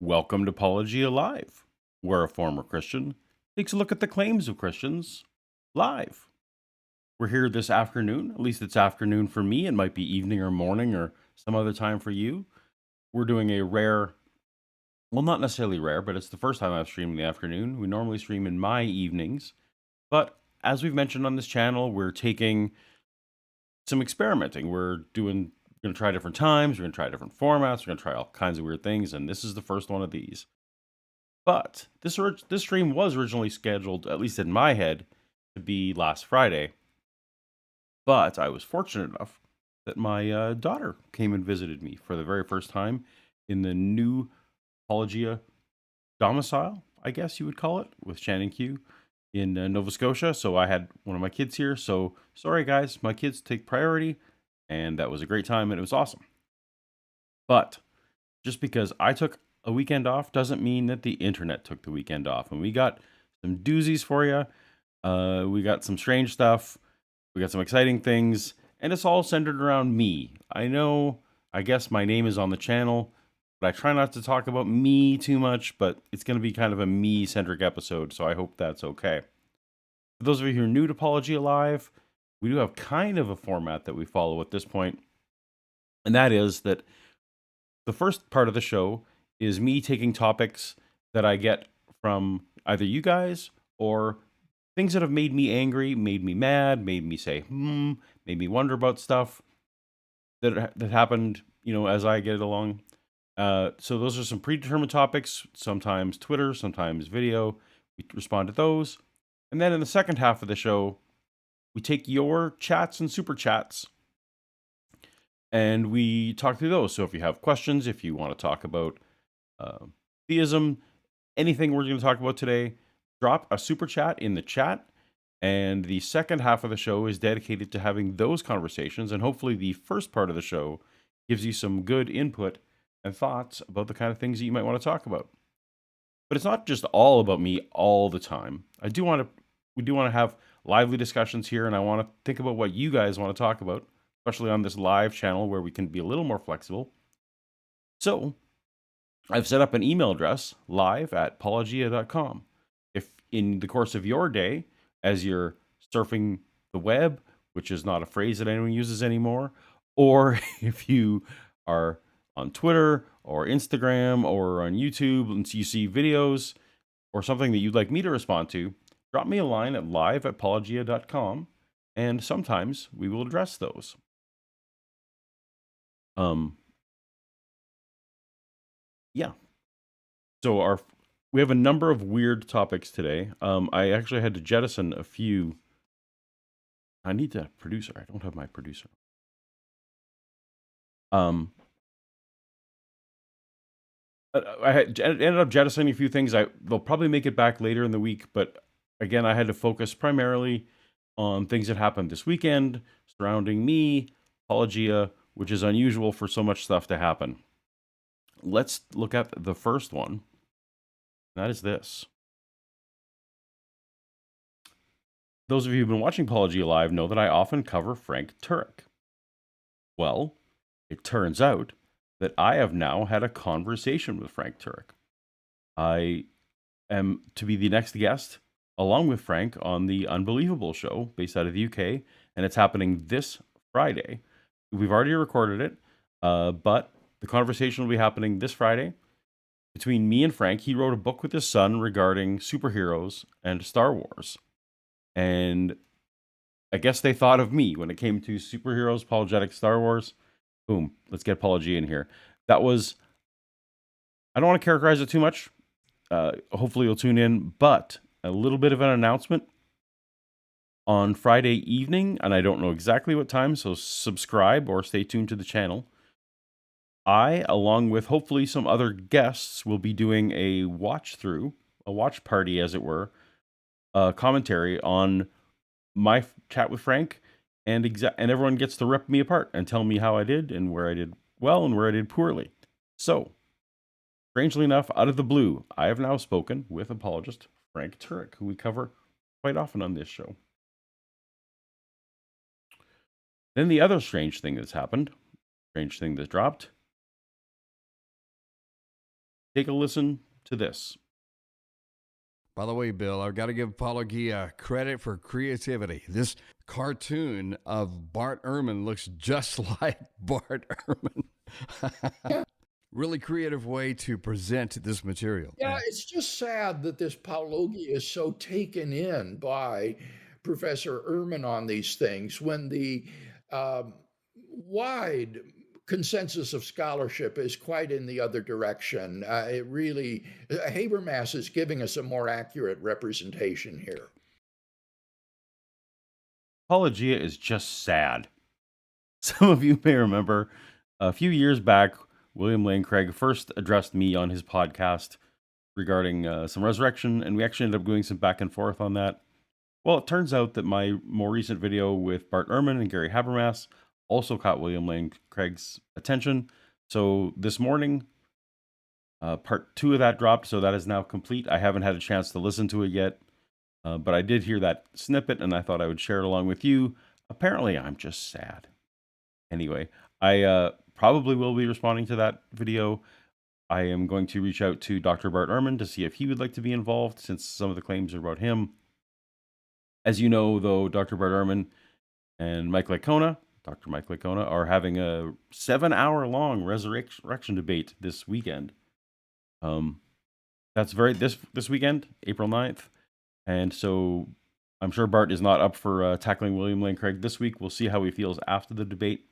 Welcome to Paulogia Live, where a former Christian takes a look at the claims of Christians live. We're here this afternoon, at least it's afternoon for me. It might be evening or morning or some other time for you. We're doing a rare, well, not necessarily rare, but it's the first time I've streamed in the afternoon. We normally stream in my evenings. But as we've mentioned on this channel, we're taking some experimenting. Going to try different times, we're going to try different formats, we're going to try all kinds of weird things, and this is the first one of these. But this stream was originally scheduled, at least in my head, to be last Friday. But I was fortunate enough that my daughter came and visited me for the very first time in the new Paulogia domicile, I guess you would call it, with Shannon Q in Nova Scotia. So I had one of my kids here. So sorry, guys, my kids take priority. And that was a great time and it was awesome. But just because I took a weekend off doesn't mean that the internet took the weekend off. And we got some doozies for you. We got some strange stuff. We got some exciting things. And it's all centered around me. I guess my name is on the channel, but I try not to talk about me too much, but it's going to be kind of a me-centric episode, so I hope that's okay. For those of you who are new to Paulogia Live, we do have kind of a format that we follow at this point. And that is that the first part of the show is me taking topics that I get from either you guys or things that have made me angry, made me mad, made me say, made me wonder about stuff that happened, as I get along. So those are some predetermined topics, sometimes Twitter, sometimes video. We respond to those. And then in the second half of the show, we take your chats and super chats and we talk through those. So if you have questions, if you want to talk about theism, anything we're going to talk about today, drop a super chat in the chat. And the second half of the show is dedicated to having those conversations. And hopefully the first part of the show gives you some good input and thoughts about the kind of things that you might want to talk about. But it's not just all about me all the time. We do want to have lively discussions here, and I want to think about what you guys want to talk about, especially on this live channel where we can be a little more flexible. So I've set up an email address, live@paulogia.com. If in the course of your day, as you're surfing the web, which is not a phrase that anyone uses anymore, or if you are on Twitter or Instagram or on YouTube and you see videos or something that you'd like me to respond to, drop me a line at live@paulogia.com, and sometimes we will address those. Yeah. So we have a number of weird topics today. I actually had to jettison a few. I need a producer. I don't have my producer. I ended up jettisoning a few things. They'll probably make it back later in the week, but again, I had to focus primarily on things that happened this weekend surrounding me, Paulogia, which is unusual for so much stuff to happen. Let's look at the first one. That is this. Those of you who've been watching Paulogia Live know that I often cover Frank Turek. Well, it turns out that I have now had a conversation with Frank Turek. I am to be the next guest, along with Frank, on the Unbelievable show based out of the UK, and it's happening this Friday. We've already recorded it, but the conversation will be happening this Friday between me and Frank. He wrote a book with his son regarding superheroes and Star Wars. And I guess they thought of me when it came to superheroes, apologetic Star Wars. Boom, let's get Paulogia in here. That was, I don't want to characterize it too much. Hopefully you'll tune in, but a little bit of an announcement on Friday evening, and I don't know exactly what time, so subscribe or stay tuned to the channel. I, along with hopefully some other guests, will be doing a watch party, as it were, commentary on my chat with Frank, and everyone gets to rip me apart and tell me how I did and where I did well and where I did poorly. So, strangely enough, out of the blue, I have now spoken with apologist Frank Turek, who we cover quite often on this show. Then the other strange thing that's happened, strange thing that dropped, Take a listen to this. By the way, Bill, I've got to give Paulogia credit for creativity. This cartoon of Bart Ehrman looks just like Bart Ehrman. Really creative way to present this material. Yeah, it's just sad that this Paulogia is so taken in by Professor Ehrman on these things when the wide consensus of scholarship is quite in the other direction. It really, Habermas is giving us a more accurate representation here. Paulogia is just sad. Some of you may remember a few years back, William Lane Craig first addressed me on his podcast regarding some resurrection, and we actually ended up doing some back and forth on that. Well, it turns out that my more recent video with Bart Ehrman and Gary Habermas also caught William Lane Craig's attention. So this morning, part 2 of that dropped, so that is now complete. I haven't had a chance to listen to it yet, but I did hear that snippet, and I thought I would share it along with you. Apparently, I'm just sad. Anyway, I probably will be responding to that video. I am going to reach out to Dr. Bart Ehrman to see if he would like to be involved, since some of the claims are about him. As you know, though, Dr. Bart Ehrman and Mike Licona, Dr. Mike Licona, are having a 7-hour-long resurrection debate this weekend. That's this weekend, April 9th. And so I'm sure Bart is not up for tackling William Lane Craig this week. We'll see how he feels after the debate.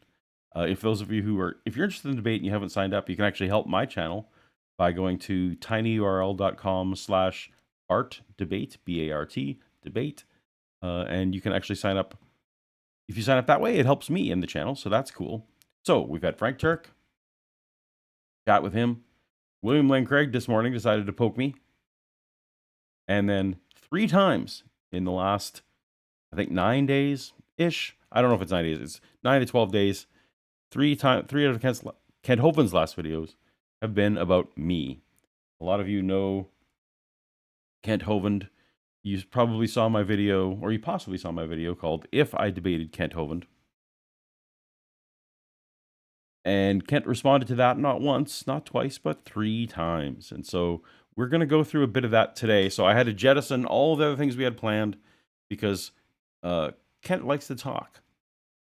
If those of you if you're interested in the debate and you haven't signed up, you can actually help my channel by going to tinyurl.com/Bart debate, B-A-R-T, debate. And you can actually sign up. If you sign up that way, it helps me in the channel, so that's cool. So we've had Frank Turk, chat with him. William Lane Craig this morning decided to poke me. And then 3 times in the last, I think, 9 days-ish. I don't know if it's 9 days. It's 9 to 12 days. 3 out of Kent Hovind's last videos have been about me. A lot of you know Kent Hovind. You probably saw my video, or you possibly saw my video called If I Debated Kent Hovind. And Kent responded to that not once, not twice, but 3 times. And so we're going to go through a bit of that today. So I had to jettison all the other things we had planned because Kent likes to talk.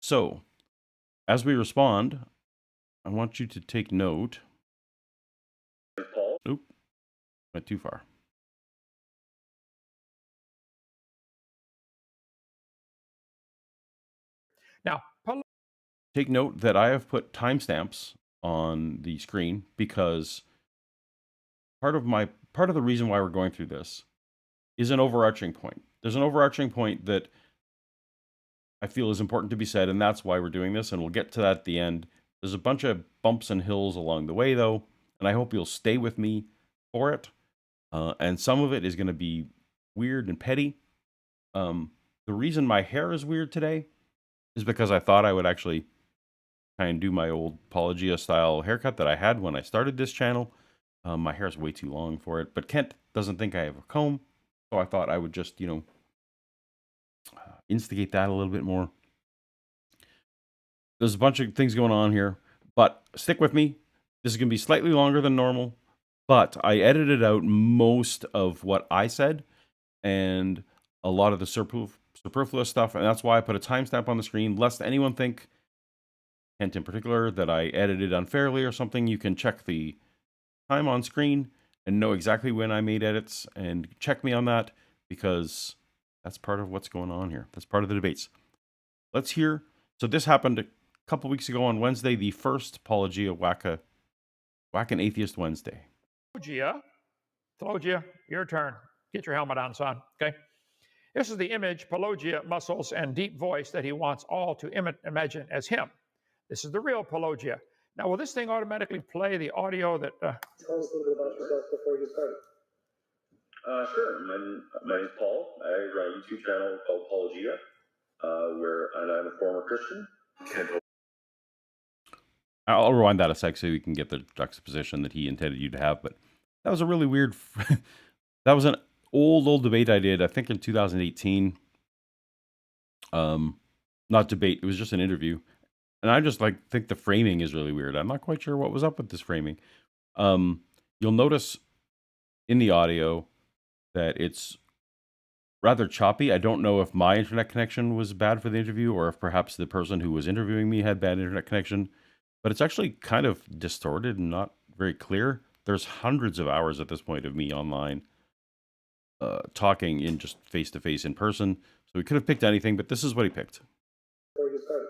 So as we respond, I want you to take note. Paul. Oop, went too far. Now, take note that I have put timestamps on the screen because part of the reason why we're going through this is an overarching point. There's an overarching point that I feel is important to be said, and that's why we're doing this, and we'll get to that at the end. There's a bunch of bumps and hills along the way, though, and I hope you'll stay with me for it. And some of it is going to be weird and petty. The reason my hair is weird today is because I thought I would actually kind of do my old Paulogia style haircut that I had when I started this channel. My hair is way too long for it, but Kent doesn't think I have a comb, so I thought I would just, instigate that a little bit more. There's a bunch of things going on here, but stick with me. This is going to be slightly longer than normal, but I edited out most of what I said and a lot of the superfluous stuff, and that's why I put a timestamp on the screen, lest anyone think, Kent in particular, that I edited unfairly or something. You can check the time on screen and know exactly when I made edits and check me on that, because that's part of what's going on here. That's part of the debates. Let's hear. So this happened a couple weeks ago on Wednesday, the first Paulogia Whack an Atheist Wednesday. Paulogia, your turn. Get your helmet on, son. Okay. This is the image, Paulogia, muscles, and deep voice that he wants all to imagine as him. This is the real Paulogia. Now, will this thing automatically play the audio that... Tell us a little bit about yourself before you start. Sure. My name is Paul. I run a YouTube channel called Paulogia, and I'm a former Christian. I'll rewind that a sec so you can get the juxtaposition that he intended you to have. But that was a really weird... that was an old debate I did, I think in 2018. Not debate, it was just an interview. And I just think the framing is really weird. I'm not quite sure what was up with this framing. You'll notice in the audio that it's rather choppy. I don't know if my internet connection was bad for the interview or if perhaps the person who was interviewing me had bad internet connection, but it's actually kind of distorted and not very clear. There's hundreds of hours at this point of me online talking in just face to face in person. So we could have picked anything, but this is what he picked. Before we get started.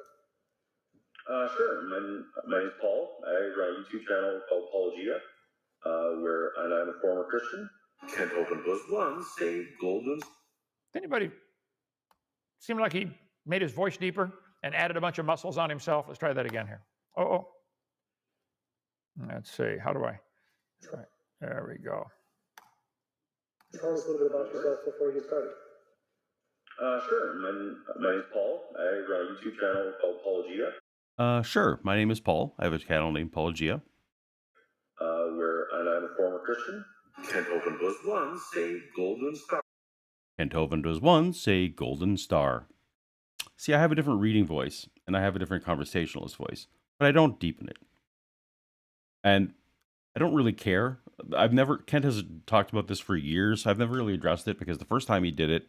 Sure. My name is Paul. I run a YouTube channel called Paulogia, and I'm a former Christian. Kent Hovind was once a golden. Anybody seem like he made his voice deeper and added a bunch of muscles on himself? Let's try that again here. Oh. Let's see. How do I? Try. There we go. Tell us a little bit about yourself before we get started. Sure. My name is Paul. I run a YouTube channel called Paulogia. Sure. My name is Paul. I have a channel named Paulogia. And I'm a former Christian. Kent Hovind was once a golden star. Kent Hovind was once a golden star. See, I have a different reading voice, and I have a different conversationalist voice, but I don't deepen it. And I don't really care. Kent has talked about this for years. I've never really addressed it because the first time he did it,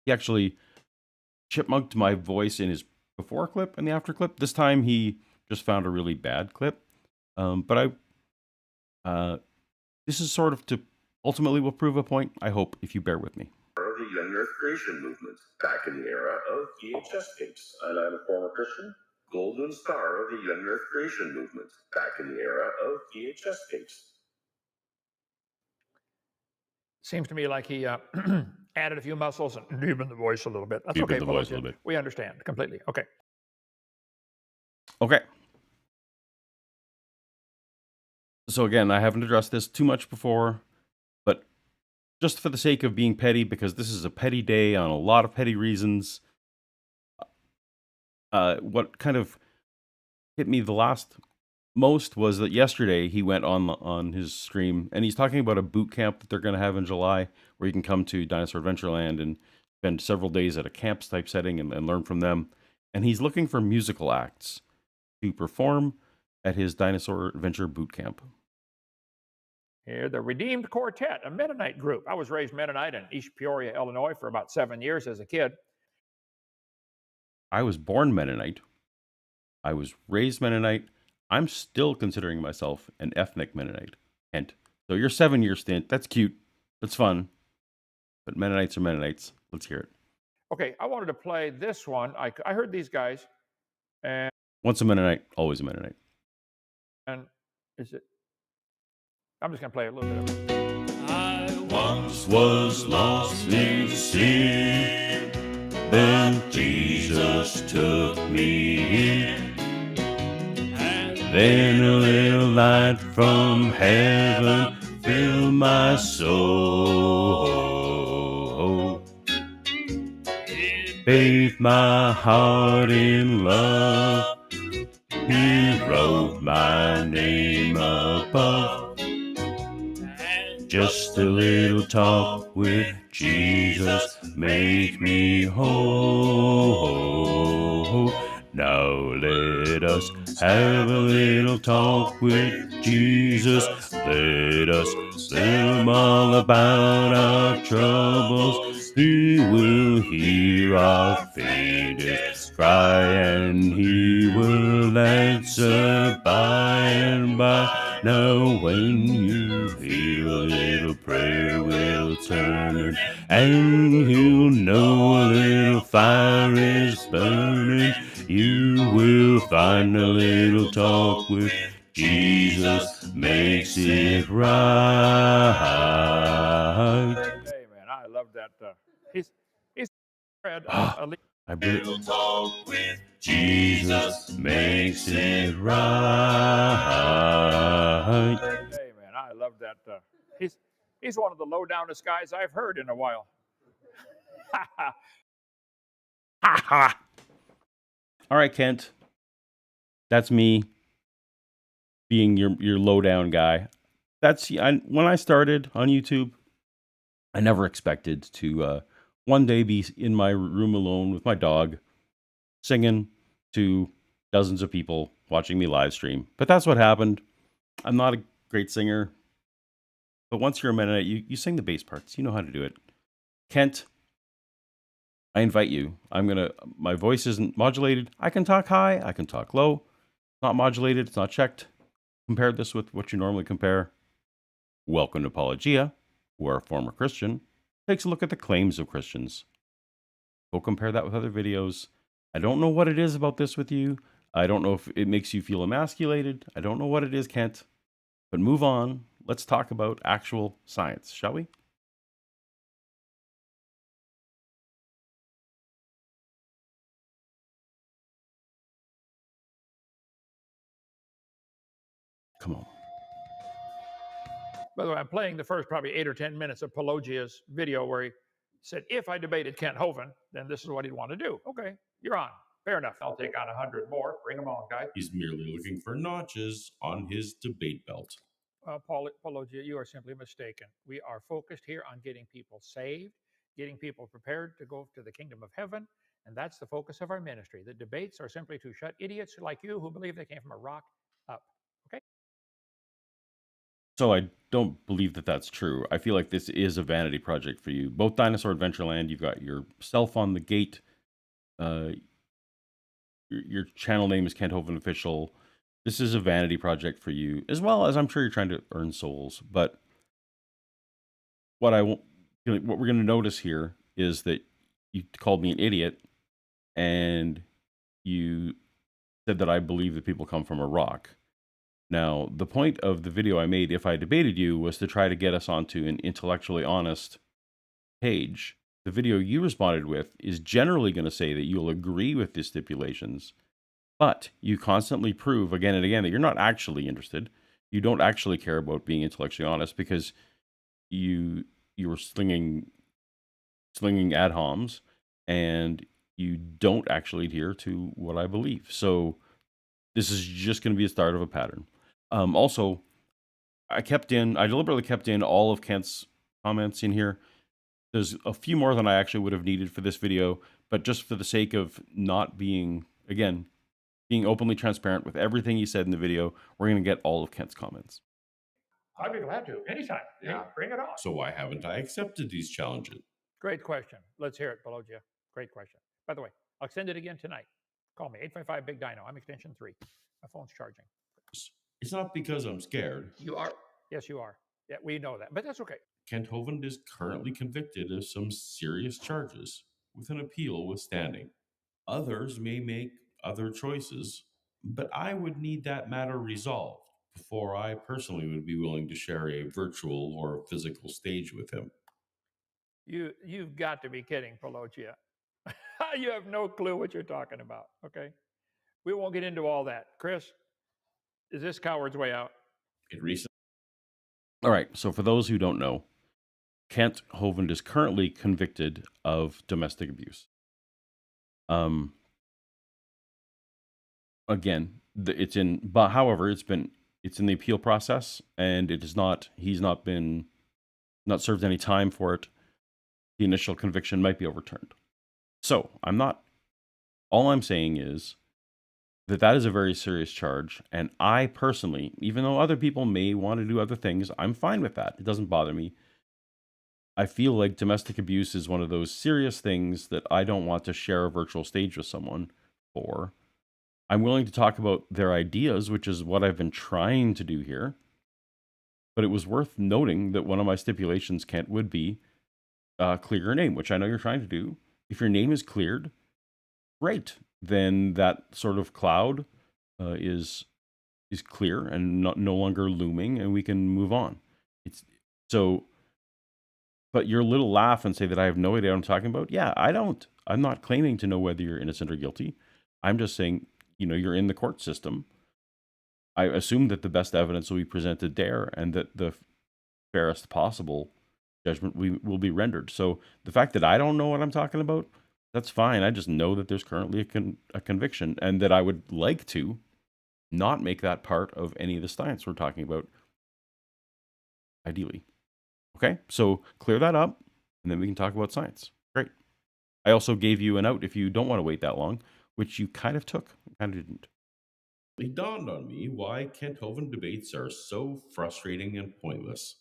he actually chipmunked my voice in his before clip and the after clip. This time he just found a really bad clip. This is sort of to ultimately will prove a point, I hope, if you bear with me. Of the young earth creation movement back in the era of VHS tapes. And I'm a former Christian. Golden star of the young earth creation movement back in the era of VHS tapes. Seems to me like he added a few muscles and deepened the voice a little bit. That's Deepened okay, the voice a Paulogia. little bit. We understand completely. Okay. Okay. So again, I haven't addressed this too much before, but just for the sake of being petty, because this is a petty day on a lot of petty reasons, what kind of hit me the most was that yesterday he went on his stream and he's talking about a boot camp that they're going to have in July where you can come to Dinosaur Adventureland and spend several days at a camp type setting and learn from them. And he's looking for musical acts to perform at his Dinosaur Adventure boot camp. Here, the Redeemed Quartet, a Mennonite group. I was raised Mennonite in East Peoria, Illinois for about 7 years as a kid. I was born Mennonite. I was raised Mennonite. I'm still considering myself an ethnic Mennonite. Hint. So your 7-year stint, that's cute. That's fun. But Mennonites are Mennonites. Let's hear it. Okay, I wanted to play this one. I heard these guys, and Once a Mennonite, always a Mennonite. is it? I'm just going to play a little bit of it. I once was lost in sin, then Jesus took me in. Then a little light from heaven filled my soul. It bathed my heart in love. He wrote my name above. Just a little talk with Jesus make me whole. Now let us have a little talk with Jesus. Let us tell him all about our troubles. He will hear our faintest cry, and he will answer by and by. Now when you feel a little prayer will turn, and you'll know a little fire is burning, you will find a little talk with Jesus makes it right. Hey, man, I love that. He's read I believe talk with Jesus makes it right. Hey, man, I love that. He's one of the low-downest guys I've heard in a while. All right, Kent. That's me being your low down guy. When I started on YouTube, I never expected to one day be in my room alone with my dog, singing to dozens of people watching me live stream. But that's what happened. I'm not a great singer. But once you're a Mennonite, you sing the bass parts. You know how to do it. Kent, I invite you. My voice isn't modulated. I can talk high. I can talk low. It's not modulated. It's not checked. Compare this with what you normally compare. Welcome to Paulogia, where a former Christian takes a look at the claims of Christians. Go compare that with other videos. I don't know what it is about this with you. I don't know if it makes you feel emasculated. I don't know what it is, Kent. But move on. Let's talk about actual science, shall we? Come on. By the way, I'm playing the first probably 8 or 10 minutes of Paulogia's video where he said, if I debated Kent Hovind, then this is what he'd want to do. Okay, you're on. Fair enough. I'll take on 100 more. Bring them on, guys. He's merely looking for notches on his debate belt. Paulogia, you are simply mistaken. We are focused here on getting people saved, getting people prepared to go to the kingdom of heaven, and that's the focus of our ministry. The debates are simply to shut idiots like you who believe they came from a rock up. Okay? So I don't believe that that's true. I feel like this is a vanity project for you. Both Dinosaur Adventureland, you've got yourself on the gate. Your channel name is Kent Hovind Official. This is a vanity project for you, as well as I'm sure you're trying to earn souls. But what we're going to notice here is that you called me an idiot, and you said that I believe that people come from a rock. Now, the point of the video I made, If I Debated You, was to try to get us onto an intellectually honest page. The video you responded with is generally going to say that you'll agree with the stipulations, but you constantly prove again and again that you're not actually interested. You don't actually care about being intellectually honest because you were slinging ad homs, and you don't actually adhere to what I believe. So this is just going to be a start of a pattern. Also, I deliberately kept in all of Kent's comments in here. There's a few more than I actually would have needed for this video, but just for the sake of not being openly transparent with everything he said in the video, we're going to get all of Kent's comments. I'd be glad to. Anytime. Yeah, bring it on. So why haven't I accepted these challenges? Great question. Let's hear it, Paulogia. Great question. By the way, I'll extend it again tonight. Call me, 855-BIG-DINO. I'm extension 3. My phone's charging. It's not because I'm scared. You are? Yes, you are. Yeah, we know that, but that's okay. Kent Hovind is currently convicted of some serious charges, with an appeal withstanding. Others may make other choices, but I would need that matter resolved before I personally would be willing to share a virtual or physical stage with him. You've got to be kidding, Paulogia. You have no clue what you're talking about, okay? We won't get into all that. Chris, is this coward's way out? All right, so for those who don't know, Kent Hovind is currently convicted of domestic abuse. Again, however, it's in the appeal process, and he's not served any time for it. The initial conviction might be overturned. So all I'm saying is that is a very serious charge, and I personally, even though other people may want to do other things, I'm fine with that. It doesn't bother me. I feel like domestic abuse is one of those serious things that I don't want to share a virtual stage with someone for. I'm willing to talk about their ideas, which is what I've been trying to do here. But it was worth noting that one of my stipulations, Kent, would be clear your name, which I know you're trying to do. If your name is cleared, great. Then that sort of cloud is clear and no longer looming, and we can move on. But your little laugh and say that I have no idea what I'm talking about. Yeah, I don't. I'm not claiming to know whether you're innocent or guilty. I'm just saying, you're in the court system. I assume that the best evidence will be presented there, and that the fairest possible judgment will be rendered. So the fact that I don't know what I'm talking about, that's fine. I just know that there's currently a conviction, and that I would like to not make that part of any of the science we're talking about, ideally. Okay, so clear that up, and then we can talk about science. Great. I also gave you an out if you don't want to wait that long, which you kind of took, kind of didn't. It dawned on me why Kent Hovind debates are so frustrating and pointless.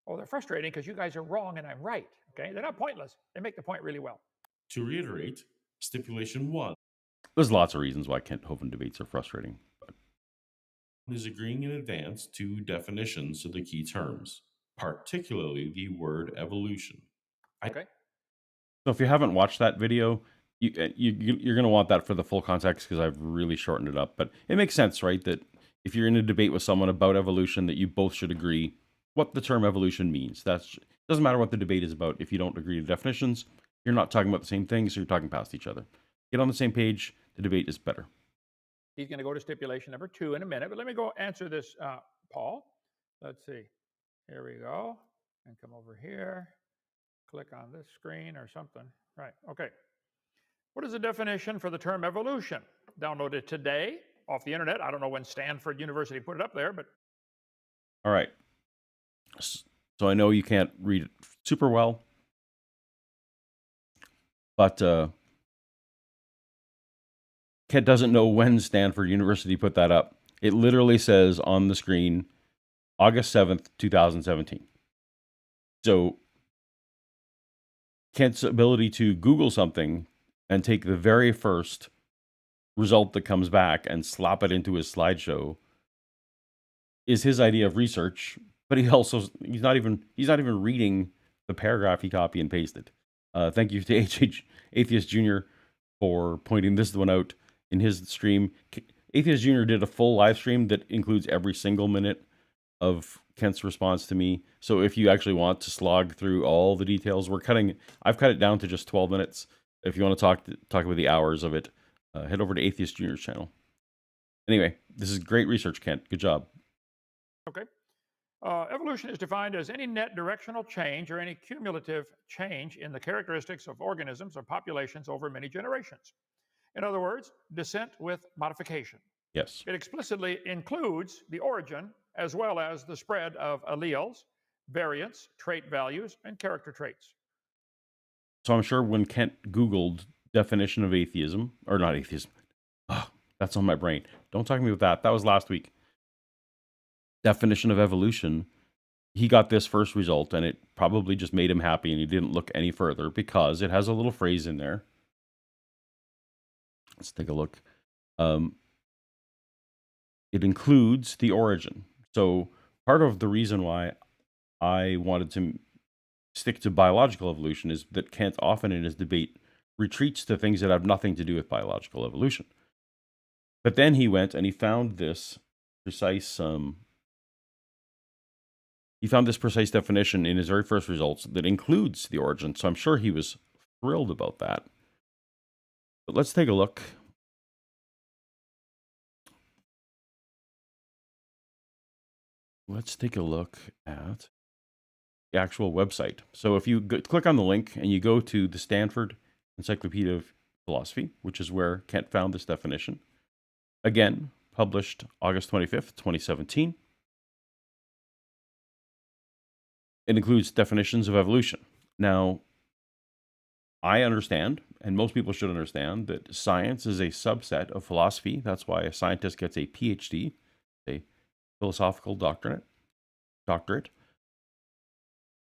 Oh, they're frustrating because you guys are wrong and I'm right. Okay, they're not pointless. They make the point really well. To reiterate, stipulation 1. There's lots of reasons why Kent Hovind debates are frustrating. But is agreeing in advance to definitions of the key terms, particularly the word evolution. Okay. So if you haven't watched that video, you're going to want that for the full context because I've really shortened it up. But it makes sense, right? That if you're in a debate with someone about evolution, that you both should agree what the term evolution means. Doesn't matter what the debate is about. If you don't agree to definitions, you're not talking about the same thing, so you're talking past each other. Get on the same page. The debate is better. He's going to go to stipulation number 2 in a minute, but let me go answer this, Paul. Let's see. Here we go. And come over here. Click on this screen or something. Right. Okay. What is the definition for the term evolution? Downloaded today off the internet. I don't know when Stanford University put it up there, but. All right. So I know you can't read it super well, but Kent doesn't know when Stanford University put that up. It literally says on the screen, August 7th, 2017. So Kent's ability to Google something and take the very first result that comes back and slap it into his slideshow is his idea of research, but he's not even reading the paragraph he copy and pasted. Thank you to Atheist Jr. for pointing this one out in his stream. Atheist Jr. did a full live stream that includes every single minute of Kent's response to me. So if you actually want to slog through all the details, I've cut it down to just 12 minutes. If you want to talk about the hours of it, head over to Atheist Jr.'s channel. Anyway, this is great research, Kent. Good job. Okay. Evolution is defined as any net directional change or any cumulative change in the characteristics of organisms or populations over many generations. In other words, descent with modification. Yes. It explicitly includes the origin as well as the spread of alleles, variants, trait values, and character traits. So I'm sure when Kent Googled definition of atheism, or not atheism, that's on my brain. Don't talk to me with that. That was last week. Definition of evolution, he got this first result, and it probably just made him happy, and he didn't look any further because it has a little phrase in there. Let's take a look. It includes the origin. So part of the reason why I wanted to stick to biological evolution is that Kent often in his debate retreats to things that have nothing to do with biological evolution. But then he went and he found this precise definition in his very first results that includes the origin. So I'm sure he was thrilled about that. But let's take a look. Let's take a look at the actual website. So if you click on the link and you go to the Stanford Encyclopedia of Philosophy, which is where Kent found this definition, again, published August 25th, 2017. It includes definitions of evolution. Now, I understand, and most people should understand, that science is a subset of philosophy. That's why a scientist gets a PhD, a philosophical doctorate.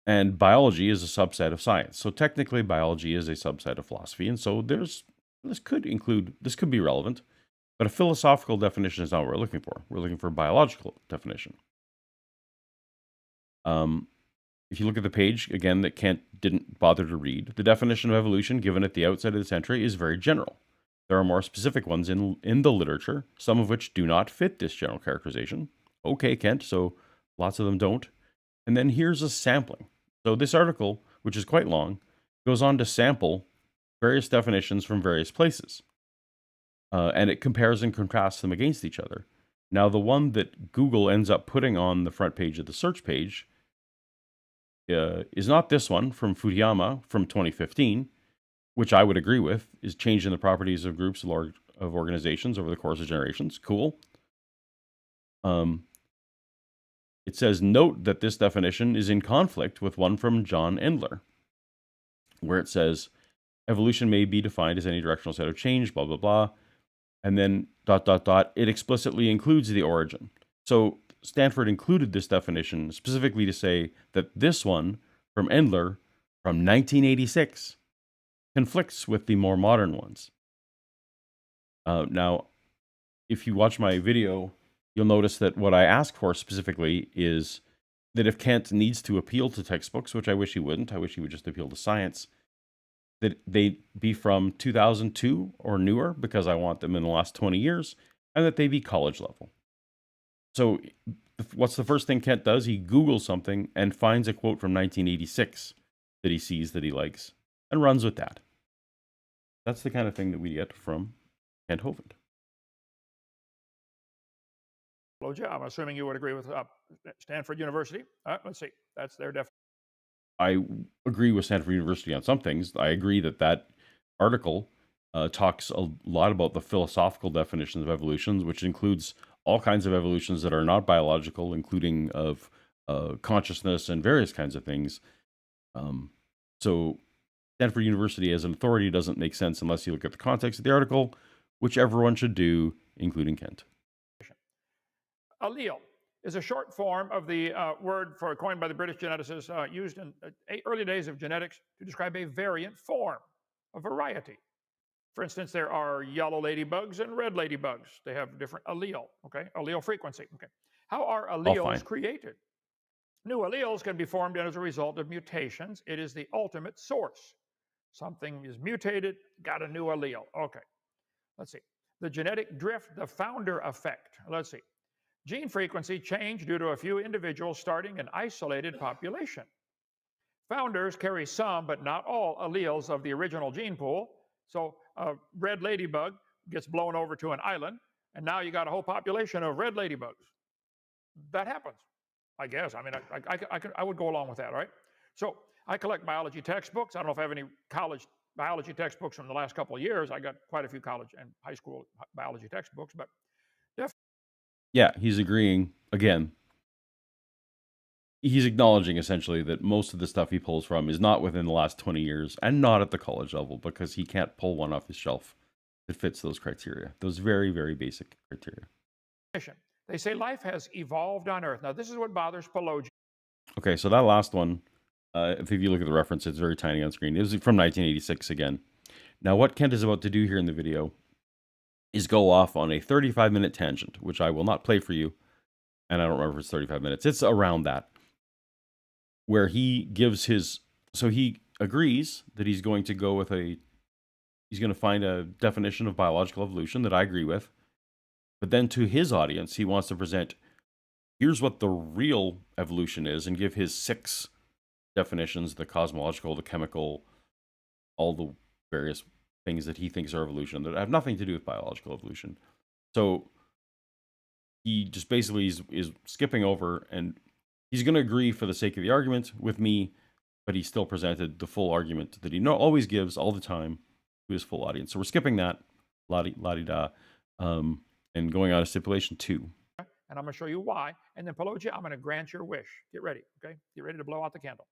And biology is a subset of science. So technically, biology is a subset of philosophy. And so this could be relevant, but a philosophical definition is not what we're looking for. We're looking for a biological definition. If you look at the page, again, that Kent didn't bother to read, the definition of evolution given at the outset of this entry is very general. There are more specific ones in the literature, some of which do not fit this general characterization. Okay, Kent, so lots of them don't. And then here's a sampling. So this article, which is quite long, goes on to sample various definitions from various places. And it compares and contrasts them against each other. Now, the one that Google ends up putting on the front page of the search page is not this one from Fujiyama from 2015, which I would agree with, is changing the properties of groups of organizations over the course of generations. Cool. It says, note that this definition is in conflict with one from John Endler, where it says, evolution may be defined as any directional set of change, blah, blah, blah. And then ... it explicitly includes the origin. So Stanford included this definition specifically to say that this one from Endler from 1986 conflicts with the more modern ones. Now, if you watch my video, you'll notice that what I ask for specifically is that if Kant needs to appeal to textbooks, which I wish he wouldn't, I wish he would just appeal to science, that they be from 2002 or newer, because I want them in the last 20 years, and that they be college level. So what's the first thing Kant does? He Googles something and finds a quote from 1986 that he sees that he likes and runs with that. That's the kind of thing that we get from Kent Hovind. Paulogia, I'm assuming you would agree with Stanford University. Let's see. That's their definition. I agree with Stanford University on some things. I agree that that article talks a lot about the philosophical definitions of evolutions, which includes all kinds of evolutions that are not biological, including of consciousness and various kinds of things. So Stanford University as an authority doesn't make sense unless you look at the context of the article, which everyone should do, including Kent. Allele is a short form of the word coined by the British geneticists used in early days of genetics to describe a variant form, a variety. For instance, there are yellow ladybugs and red ladybugs. They have different allele, okay? Allele frequency, okay? How are alleles created? New alleles can be formed as a result of mutations. It is the ultimate source. Something is mutated, got a new allele. Okay, let's see. The genetic drift, the founder effect. Let's see. Gene frequency change due to a few individuals starting an isolated population. Founders carry some, but not all, alleles of the original gene pool. So a red ladybug gets blown over to an island, and now you got a whole population of red ladybugs. That happens, I guess. I mean, I would go along with that, right? So I collect biology textbooks. I don't know if I have any college biology textbooks from the last couple of years. I got quite a few college and high school biology textbooks, but yeah, he's agreeing again. He's acknowledging essentially that most of the stuff he pulls from is not within the last 20 years and not at the college level, because he can't pull one off his shelf that fits those criteria, those very, very basic criteria. They say life has evolved on Earth. Now, this is what bothers Paulogia. Okay, so that last one, if you look at the reference, it's very tiny on screen. It was from 1986 again. Now, what Kent is about to do here in the video is go off on a 35-minute tangent, which I will not play for you, and I don't remember if it's 35 minutes. It's around that, where he gives his, so he agrees that he's going to go with he's going to find a definition of biological evolution that I agree with, but then to his audience, he wants to present, here's what the real evolution is, and give his 6 definitions, the cosmological, the chemical, all the various things that he thinks are evolution that have nothing to do with biological evolution. So he just basically is skipping over, and he's going to agree for the sake of the argument with me, but he still presented the full argument that he always gives all the time to his full audience. So we're skipping that, la-di-da, and going on to stipulation 2. And I'm going to show you why. And then, Paulogia, I'm going to grant your wish. Get ready, okay? Get ready to blow out the candle.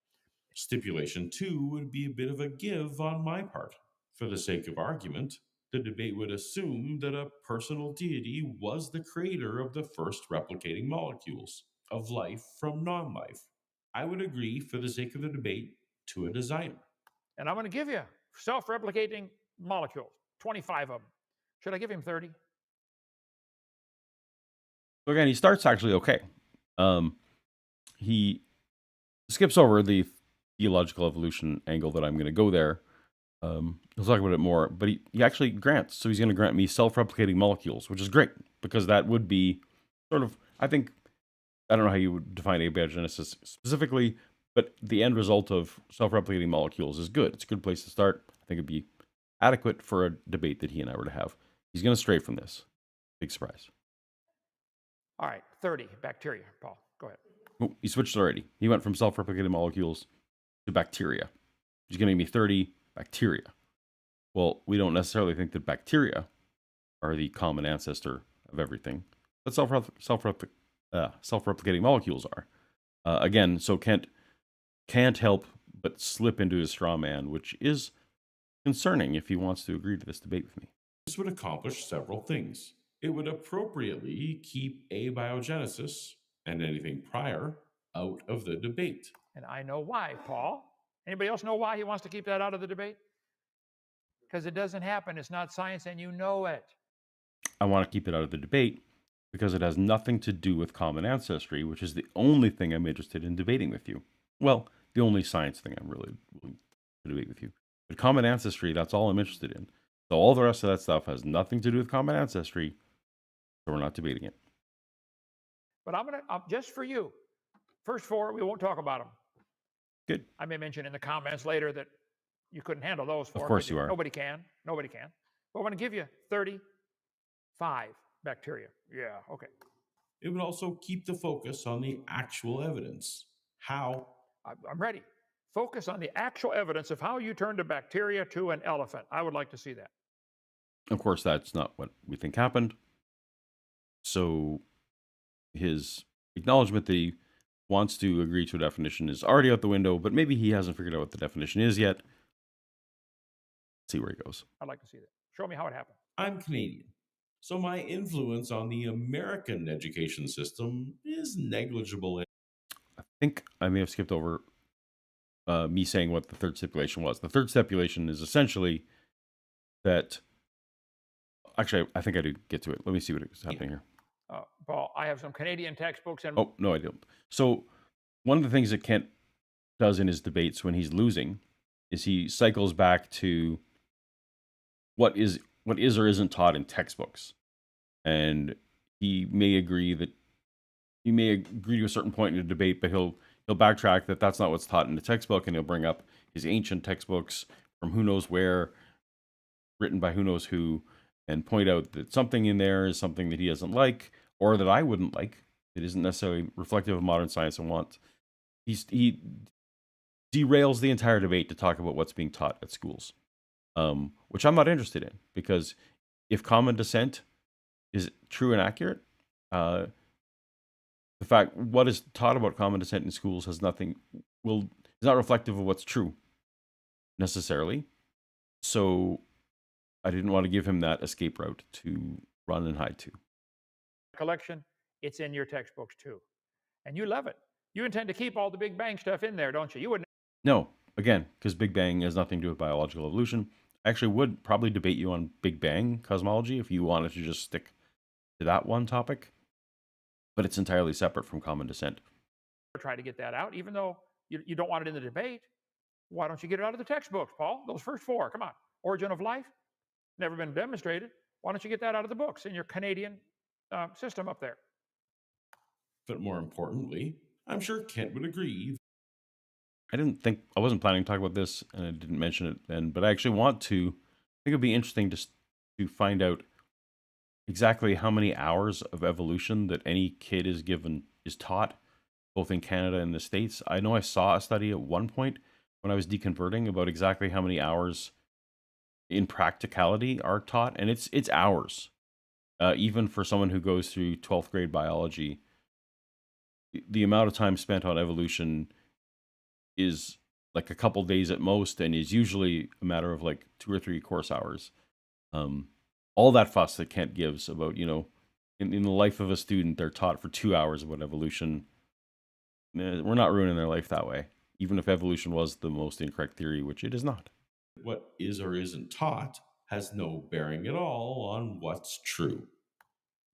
Stipulation 2 would be a bit of a give on my part. For the sake of argument, the debate would assume that a personal deity was the creator of the first replicating molecules of life from non-life. I would agree, for the sake of the debate, to a designer. And I'm going to give you self-replicating molecules, 25 of them. Should I give him 30? So again, he starts actually okay. He skips over the theological evolution angle that I'm going to go there. He'll talk about it more, but he actually grants. So he's going to grant me self-replicating molecules, which is great, because that would be sort of, I don't know how you would define abiogenesis specifically, but the end result of self-replicating molecules is good. It's a good place to start. I think it'd be adequate for a debate that he and I were to have. He's going to stray from this. Big surprise. All right, 30, bacteria. Paul, go ahead. Oh, he switched already. He went from self-replicating molecules to bacteria. He's going to give me 30 bacteria. Well, we don't necessarily think that bacteria are the common ancestor of everything, but self-replicating molecules are. Again, so Kent can't help but slip into his straw man, which is concerning if he wants to agree to this debate with me. This would accomplish several things. It would appropriately keep abiogenesis and anything prior out of the debate. And I know why, Paul. Anybody else know why he wants to keep that out of the debate? Because it doesn't happen. It's not science, and you know it. I want to keep it out of the debate because it has nothing to do with common ancestry, which is the only thing I'm interested in debating with you. Well, the only science thing I'm really willing to debate with you. But common ancestry, that's all I'm interested in. So all the rest of that stuff has nothing to do with common ancestry, so we're not debating it. But I'm going to, just for you, first four, we won't talk about them. Good. I may mention in the comments later that you couldn't handle those four. Of course you are. Nobody can. Nobody can. But I'm going to give you 35 bacteria. Yeah, okay. It would also keep the focus on the actual evidence. How? I'm ready. Focus on the actual evidence of how you turned a bacteria to an elephant. I would like to see that. Of course, that's not what we think happened. So his acknowledgement that he wants to agree to a definition is already out the window, but maybe he hasn't figured out what the definition is yet. See where he goes. I'd like to see that. Show me how it happened. I'm Canadian, so my influence on the American education system is negligible. I think I may have skipped over me saying what the third stipulation was. The third stipulation is essentially that. Actually, I think I did get to it. Let me see what is happening here. Paul, I have some Canadian textbooks and. Oh, no, I don't. So, one of the things that Kent does in his debates when he's losing is he cycles back to what is or isn't taught in textbooks. And he may agree to a certain point in the debate, but he'll backtrack that that's not what's taught in the textbook, and he'll bring up his ancient textbooks from who knows where, written by who knows who, and point out that something in there is something that he doesn't like, or that I wouldn't like. It isn't necessarily reflective of modern science and want. He derails the entire debate to talk about what's being taught at schools, which I'm not interested in, because if common descent is true and accurate, the fact what is taught about common descent in schools is not reflective of what's true necessarily. So I didn't want to give him that escape route to run and hide to. Collection, it's in your textbooks too. And you love it. You intend to keep all the Big Bang stuff in there, don't you? You wouldn't. No, again, because Big Bang has nothing to do with biological evolution. I actually would probably debate you on Big Bang cosmology if you wanted to just stick to that one topic, but it's entirely separate from common descent. Try to get that out, even though you don't want it in the debate. Why don't you get it out of the textbooks, Paul? Those first four, come on. Origin of life, never been demonstrated. Why don't you get that out of the books in your Canadian system up there? But more importantly, I'm sure Kent would agree. I wasn't planning to talk about this, and I didn't mention it then, but I actually want to. I think it'd be interesting to find out exactly how many hours of evolution that any kid is taught, both in Canada and the States. I know I saw a study at one point when I was deconverting about exactly how many hours in practicality are taught, and it's hours. Even for someone who goes through 12th grade biology, the amount of time spent on evolution is like a couple days at most, and is usually a matter of like 2 or 3 course hours. All that fuss that Kent gives about, in the life of a student, they're taught for 2 hours about evolution. We're not ruining their life that way, even if evolution was the most incorrect theory, which it is not. What is or isn't taught has no bearing at all on what's true.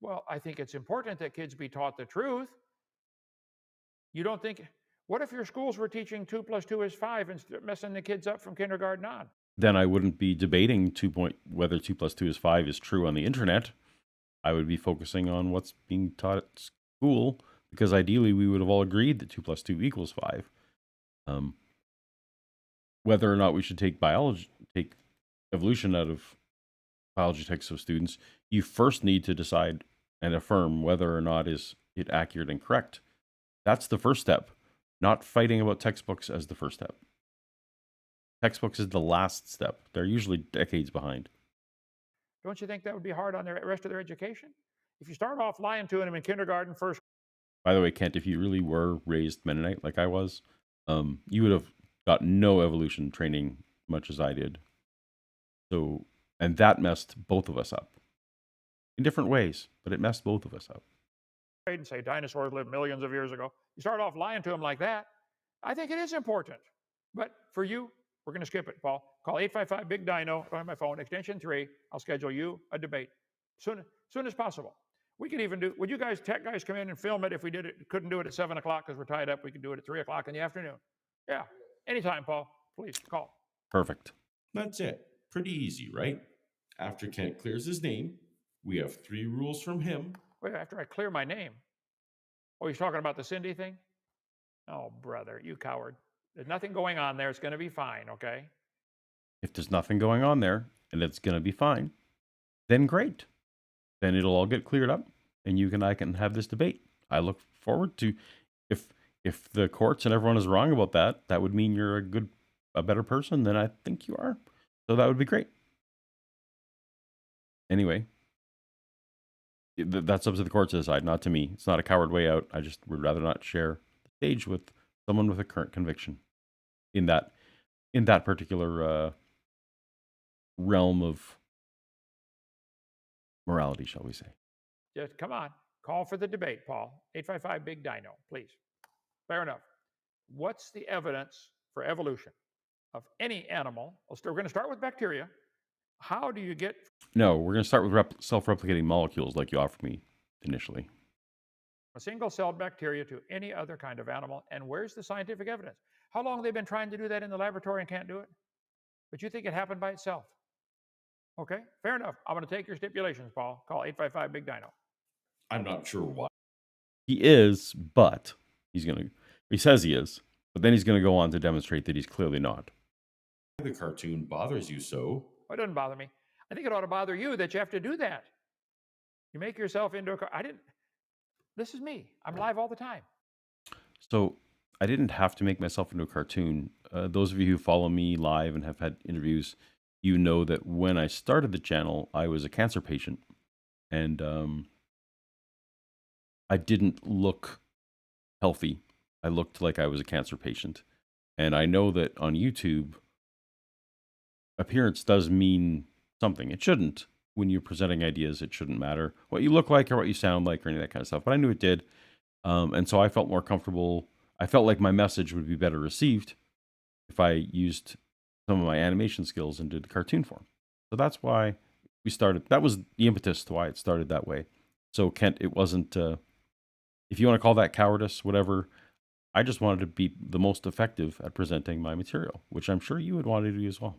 Well, I think it's important that kids be taught the truth. You don't think, what if your schools were teaching 2 + 2 is 5 and messing the kids up from kindergarten on? Then I wouldn't be debating whether 2 + 2 is 5 is true on the internet. I would be focusing on what's being taught at school, because ideally we would have all agreed that 2 + 2 = 5. Whether or not we should take evolution out of biology texts of students, you first need to decide and affirm whether or not is it accurate and correct. That's the first step, not fighting about textbooks as the first step. Textbooks is the last step. They're usually decades behind. Don't you think that would be hard on the rest of their education? If you start off lying to them in kindergarten, first. By the way, Kent, if you really were raised Mennonite like I was, you would have got no evolution training much as I did. So, and that messed both of us up in different ways, but it messed both of us up. and say dinosaurs lived millions of years ago. You start off lying to them like that. I think it is important. But for you, we're going to skip it, Paul. Call 855 Big Dino. I don't have my phone, extension 3. I'll schedule you a debate soon as possible. We could even do, would you guys, tech guys, come in and film it if we did it? Couldn't do it at 7 o'clock because we're tied up. We could do it at 3 o'clock in the afternoon. Yeah, anytime, Paul. Please call. Perfect. That's it. Pretty easy, right? After Kent clears his name, we have 3 rules from him. Wait, after I clear my name? Oh, he's talking about the Cindy thing? Oh, brother, you coward. There's nothing going on there. It's going to be fine, okay? If there's nothing going on there and it's going to be fine, then great. Then it'll all get cleared up and you and I can have this debate. I look forward to, if the courts and everyone is wrong about that, that would mean you're a better person than I think you are. So that would be great. Anyway, that's up to the courts to decide, not to me. It's not a coward way out. I just would rather not share the stage with someone with a current conviction in that particular realm of morality, shall we say. Just come on. Call for the debate, Paul. 855 Big Dino, please. Fair enough. What's the evidence for evolution of any animal? We're going to start with bacteria. How do you get... No, we're going to start with self-replicating molecules like you offered me initially. A single-celled bacteria to any other kind of animal, and where's the scientific evidence? How long have they been trying to do that in the laboratory and can't do it? But you think it happened by itself? Okay, fair enough. I'm going to take your stipulations, Paul. Call 855 Big Dino. I'm not sure why. He is, but he says he is, but then he's going to go on to demonstrate that he's clearly not. The cartoon bothers you so. Oh, it doesn't bother me. I think it ought to bother you that you have to do that. You make yourself into a... This is me. I'm live all the time. So I didn't have to make myself into a cartoon. Those of you who follow me live and have had interviews, you know that when I started the channel, I was a cancer patient. And I didn't look healthy. I looked like I was a cancer patient. And I know that on YouTube, appearance does mean something. It shouldn't. When you're presenting ideas, it shouldn't matter what you look like or what you sound like or any of that kind of stuff. But I knew it did. And so I felt more comfortable. I felt like my message would be better received if I used some of my animation skills and did cartoon form. So that's why we started. That was the impetus to why it started that way. So Kent, it wasn't, if you want to call that cowardice, whatever, I just wanted to be the most effective at presenting my material, which I'm sure you would want to do as well.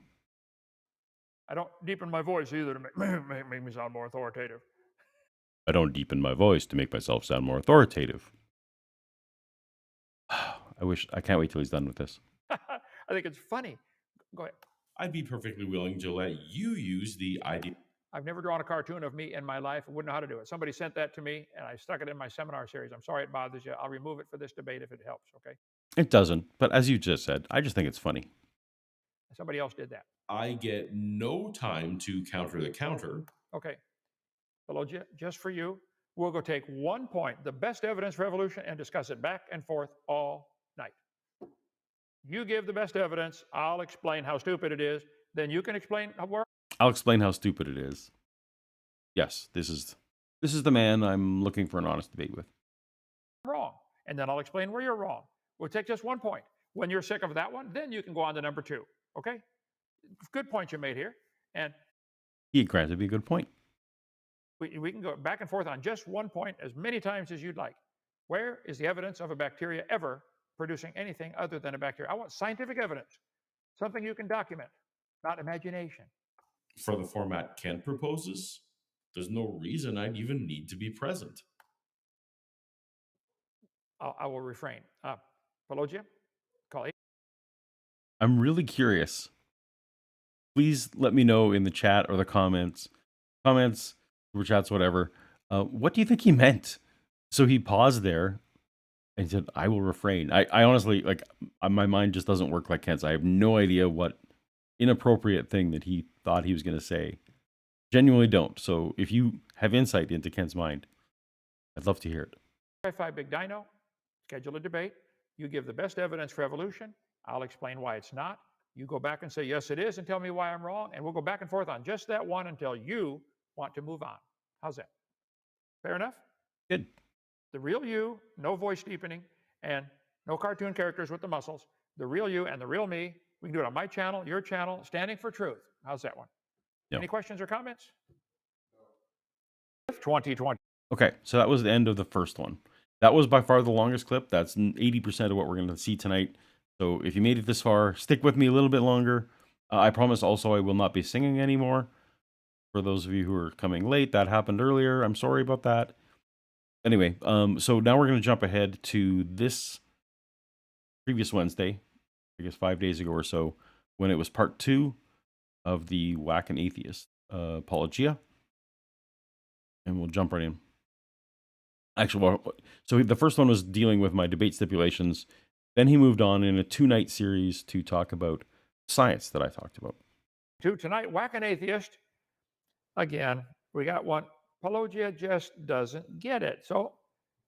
I don't deepen my voice either to make me sound more authoritative. I don't deepen my voice to make myself sound more authoritative. I can't wait till he's done with this. I think it's funny. Go ahead. I'd be perfectly willing to let you use the idea. I've never drawn a cartoon of me in my life. I wouldn't know how to do it. Somebody sent that to me, and I stuck it in my seminar series. I'm sorry it bothers you. I'll remove it for this debate if it helps, okay? It doesn't, but as you just said, I just think it's funny. Somebody else did that. I get no time to counter the counter. Okay. Paulogia, just for you, we'll go take 1 point, the best evidence for evolution, and discuss it back and forth all night. You give the best evidence. I'll explain how stupid it is. Then you can explain where. I'll explain how stupid it is. Yes, this is the man I'm looking for an honest debate with. Wrong. And then I'll explain where you're wrong. We'll take just 1 point. When you're sick of that one, then you can go on to number 2. Okay? Good point you made here. And he granted me a good point. We can go back and forth on just 1 point as many times as you'd like. Where is the evidence of a bacteria ever producing anything other than a bacteria? I want scientific evidence, something you can document, not imagination. For the format Kent proposes, there's no reason I'd even need to be present. I will refrain. Paulogia, call 8. I'm really curious. Please let me know in the chat or the comments, super chats, whatever. What do you think he meant? So he paused there and said, I will refrain. I honestly, my mind just doesn't work like Kent's. I have no idea what inappropriate thing that he thought he was going to say. Genuinely don't. So if you have insight into Kent's mind, I'd love to hear it. 5 Big Dino, schedule a debate. You give the best evidence for evolution. I'll explain why it's not. You go back and say, yes, it is, and tell me why I'm wrong. And we'll go back and forth on just that one until you want to move on. How's that? Fair enough? Good. The real you, no voice deepening, and no cartoon characters with the muscles. The real you and the real me. We can do it on my channel, your channel, standing for truth. How's that one? Yeah. Any questions or comments? 2020. Okay, so that was the end of the first one. That was by far the longest clip. That's 80% of what we're going to see tonight. So if you made it this far, stick with me a little bit longer. I promise also I will not be singing anymore. For those of you who are coming late, that happened earlier. I'm sorry about that. Anyway, so now we're going to jump ahead to this previous Wednesday, I guess 5 days ago or so, when it was part 2 of the Whack and Atheist Paulogia. And we'll jump right in. Actually, so the first one was dealing with my debate stipulations. Then he moved on in a 2-night series to talk about science that I talked about. Tonight, Whack and Atheist. Again, we got one. Paulogia just doesn't get it. So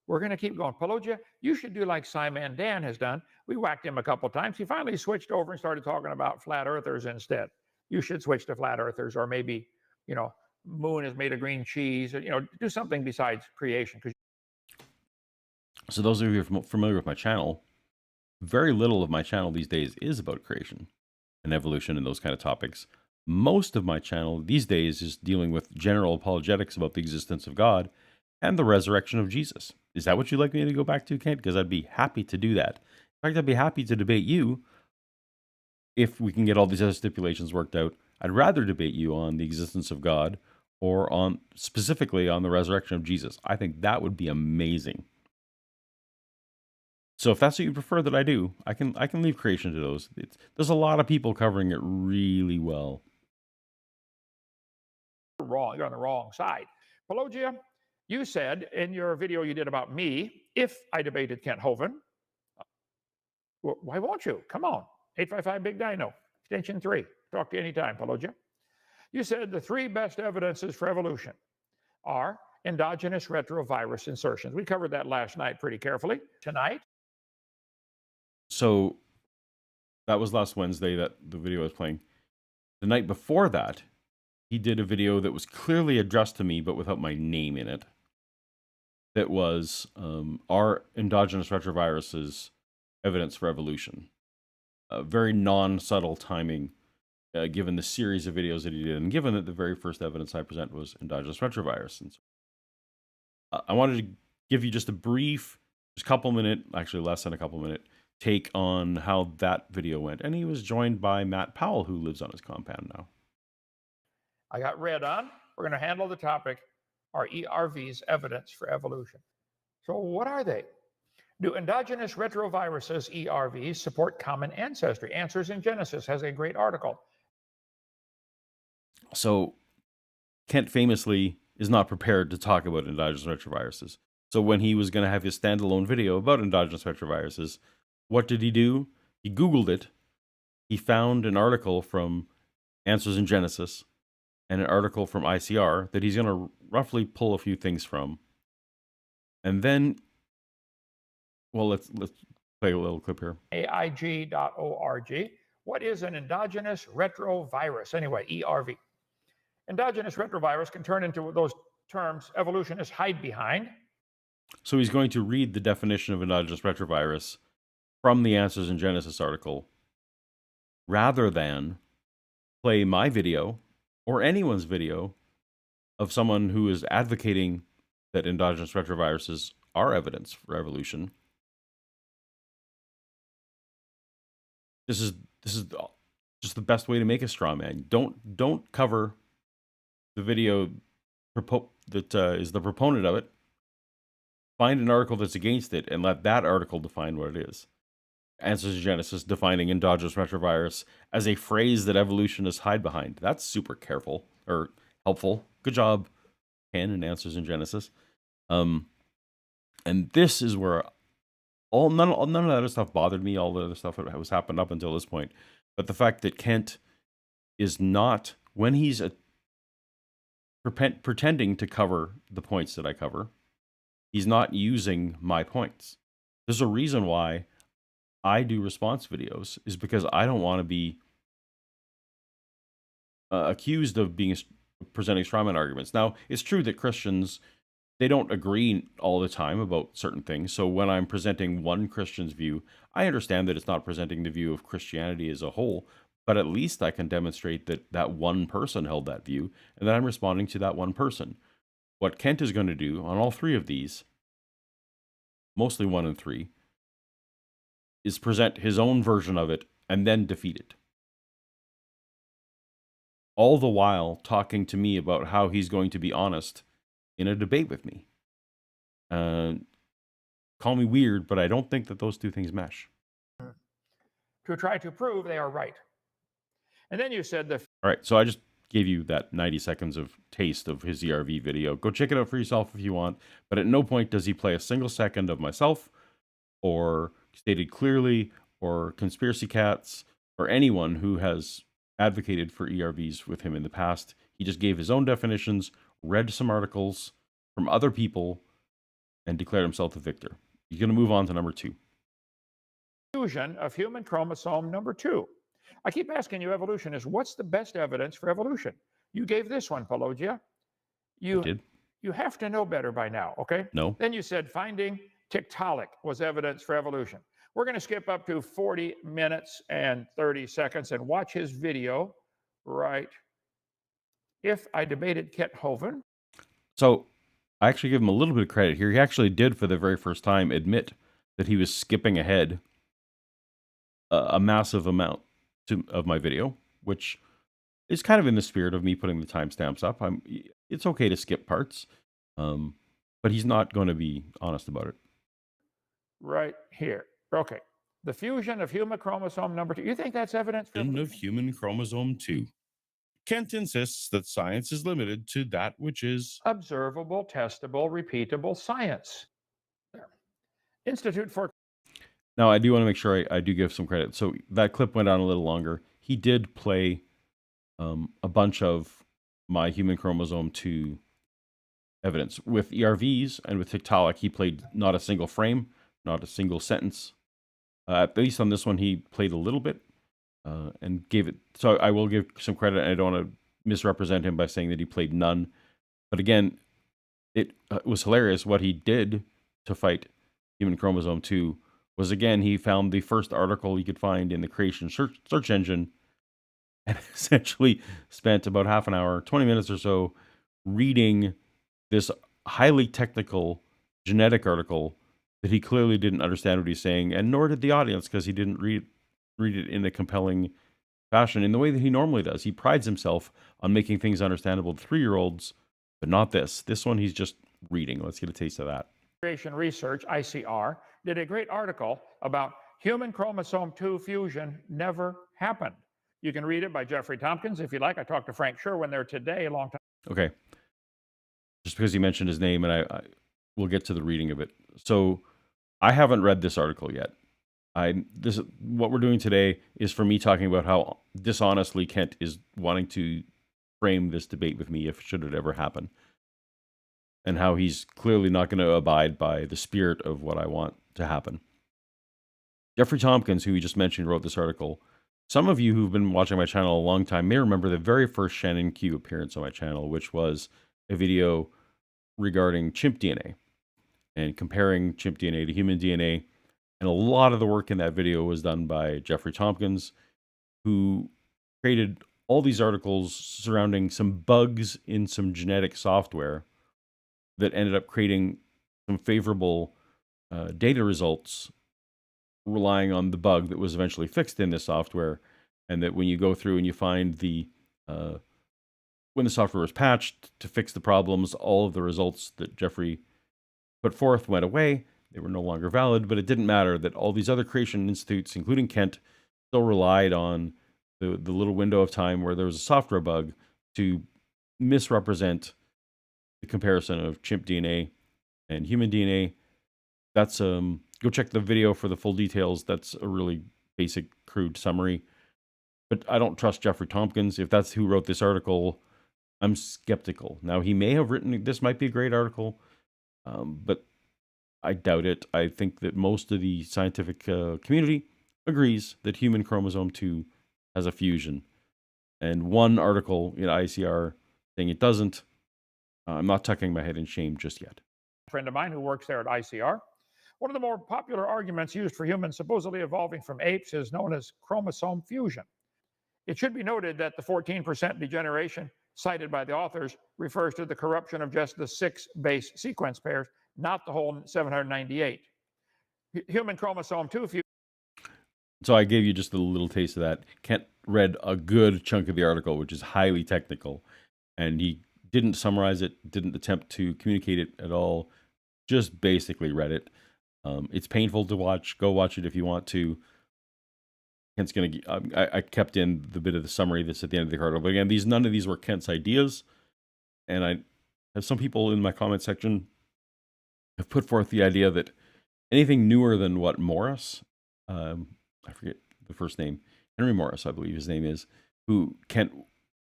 we're going to keep going. Paulogia, you should do like Simon Dan has done. We whacked him a couple times. He finally switched over and started talking about flat earthers instead. You should switch to flat earthers, or maybe, moon is made of green cheese, or, do something besides creation. So those of you who are familiar with my channel, very little of my channel these days is about creation and evolution and those kind of topics. Most of my channel these days is dealing with general apologetics about the existence of God and the resurrection of Jesus. Is that what you'd like me to go back to, Kent? Because I'd be happy to do that. In fact, I'd be happy to debate you if we can get all these other stipulations worked out. I'd rather debate you on the existence of God or on specifically on the resurrection of Jesus. I think that would be amazing. So if that's what you prefer that I do, I can leave creation to those. There's a lot of people covering it really well. Wrong. You're on the wrong side. Paulogia, you said in your video you did about me, if I debated Kent Hovind, why won't you? Come on. 855 Big Dino, extension 3. Talk to you anytime, Paulogia. You said the 3 best evidences for evolution are endogenous retrovirus insertions. We covered that last night pretty carefully. Tonight? So that was last Wednesday that the video was playing. The night before that, he did a video that was clearly addressed to me, but without my name in it. That was, are endogenous retroviruses evidence for evolution? Very non-subtle timing, given the series of videos that he did, and given that the very first evidence I present was endogenous retrovirus. And so, I wanted to give you just a brief, just a couple minute, actually less than a couple minute, take on how that video went. And he was joined by Matt Powell, who lives on his compound now. I got red on. We're going to handle the topic, are ERVs evidence for evolution? So what are they? Do endogenous retroviruses, ERVs, support common ancestry? Answers in Genesis has a great article. So Kent famously is not prepared to talk about endogenous retroviruses. So when he was going to have his standalone video about endogenous retroviruses, what did he do? He Googled it. He found an article from Answers in Genesis and an article from ICR that he's going to roughly pull a few things from. And then, well, let's play a little clip here. AIG.org. What is an endogenous retrovirus? Anyway, ERV. Endogenous retrovirus can turn into those terms evolutionists hide behind. So he's going to read the definition of endogenous retrovirus from the Answers in Genesis article, rather than play my video or anyone's video of someone who is advocating that endogenous retroviruses are evidence for evolution. This is just the best way to make a straw man. Don't cover the video that is the proponent of it. Find an article that's against it and let that article define what it is. Answers in Genesis defining endogenous retrovirus as a phrase that evolutionists hide behind. That's super careful or helpful. Good job, Ken, and Answers in Genesis. And this is where none of that other stuff bothered me. All the other stuff that was happened up until this point, but the fact that Kent is not, when he's pretending to cover the points that I cover, he's not using my points. There's a reason why I do response videos, is because I don't want to be accused of presenting strawman arguments. Now, it's true that Christians they don't agree all the time about certain things. So when I'm presenting one Christian's view, I understand that it's not presenting the view of Christianity as a whole, but at least I can demonstrate that that one person held that view and that I'm responding to that one person. What Kent is going to do on all three of these, mostly 1 and 3, is present his own version of it and then defeat it. All the while talking to me about how he's going to be honest in a debate with me. Call me weird, but I don't think that those two things mesh. To try to prove they are right. And then you said the All right, so I just gave you that 90 seconds of taste of his ERV video. Go check it out for yourself if you want, but at no point does he play a single second of myself or Stated Clearly or Conspiracy Cats or anyone who has advocated for ERVs with him in the past. He just gave his own definitions, read some articles from other people, and declared himself the victor. You're going to move on to number 2. fusion of human chromosome number 2. I keep asking you, evolutionists, what's the best evidence for evolution? You gave this one, Paulogia. I You did? you have to know better by now, okay? No. Then you said finding Tiktaalik was evidence for evolution. We're going to skip up to 40 minutes and 30 seconds and watch his video right. If I debated Kent Hovind. So I actually give him a little bit of credit here. He actually did, for the very first time, admit that he was skipping ahead a massive amount of my video, which is kind of in the spirit of me putting the timestamps up. It's okay to skip parts, but he's not going to be honest about it. Right here. Okay. The fusion of human chromosome number 2. You think that's evidence for Of human chromosome 2. Kent insists that science is limited to that which is observable, testable, repeatable science? There. Institute for Now, I do want to make sure I do give some credit. So that clip went on a little longer. He did play a bunch of my human chromosome 2 evidence. With ERVs and with Tiktaalik, he played not a single frame, not a single sentence. At least on this one, he played a little bit and gave it. So I will give some credit, and I don't want to misrepresent him by saying that he played none. But again, it was hilarious. What he did to fight human chromosome 2 was, again, he found the first article he could find in the creation search engine and essentially spent about half an hour, 20 minutes or so, reading this highly technical genetic article that he clearly didn't understand what he's saying, and nor did the audience, because he didn't read it in a compelling fashion in the way that he normally does. He prides himself on making things understandable to 3-year-olds, but not this. This one he's just reading. Let's get a taste of that. Creation Research, ICR, did a great article about human chromosome 2 fusion never happened. You can read it by Jeffrey Tompkins if you like. I talked to Frank Sherwin there today a long time. Okay. Just because he mentioned his name, and I will get to the reading of it. So I haven't read this article yet. What we're doing today is for me talking about how dishonestly Kent is wanting to frame this debate with me, if should it ever happen, and how he's clearly not going to abide by the spirit of what I want to happen. Jeffrey Tompkins, who we just mentioned, wrote this article. Some of you who've been watching my channel a long time may remember the very first Shannon Q appearance on my channel, which was a video regarding chimp DNA and comparing chimp DNA to human DNA. And a lot of the work in that video was done by Jeffrey Tompkins, who created all these articles surrounding some bugs in some genetic software that ended up creating some favorable data results, relying on the bug that was eventually fixed in this software. And that when you go through and you find when the software was patched to fix the problems, all of the results that Jeffrey put forth went away. They were no longer valid, but it didn't matter that all these other creation institutes, including Kent, still relied on the little window of time where there was a software bug to misrepresent the comparison of chimp DNA and human DNA. That's go check the video for the full details. That's a really basic, crude summary. But I don't trust Jeffrey Tompkins. If that's who wrote this article, I'm skeptical. Now, he may have written, this might be a great article, but I doubt it. I think that most of the scientific community agrees that human chromosome 2 has a fusion. And one article in ICR saying it doesn't, I'm not tucking my head in shame just yet. friend of mine who works there at ICR. One of the more popular arguments used for humans supposedly evolving from apes is known as chromosome fusion. It should be noted that the 14% degeneration cited by the authors refers to the corruption of just the 6 base sequence pairs, not the whole 798. Human chromosome 2 fusion. So I gave you just a little taste of that. Kent read a good chunk of the article, which is highly technical, and he didn't summarize it, didn't attempt to communicate it at all, just basically read it. It's painful to watch. Go watch it if you want to. Kent's going to. I kept in the bit of the summary that's at the end of the article, but again, none of these were Kent's ideas, and I have some people in my comment section have put forth the idea that anything newer than what Morris, I forget the first name, Henry Morris, I believe his name is, who Kent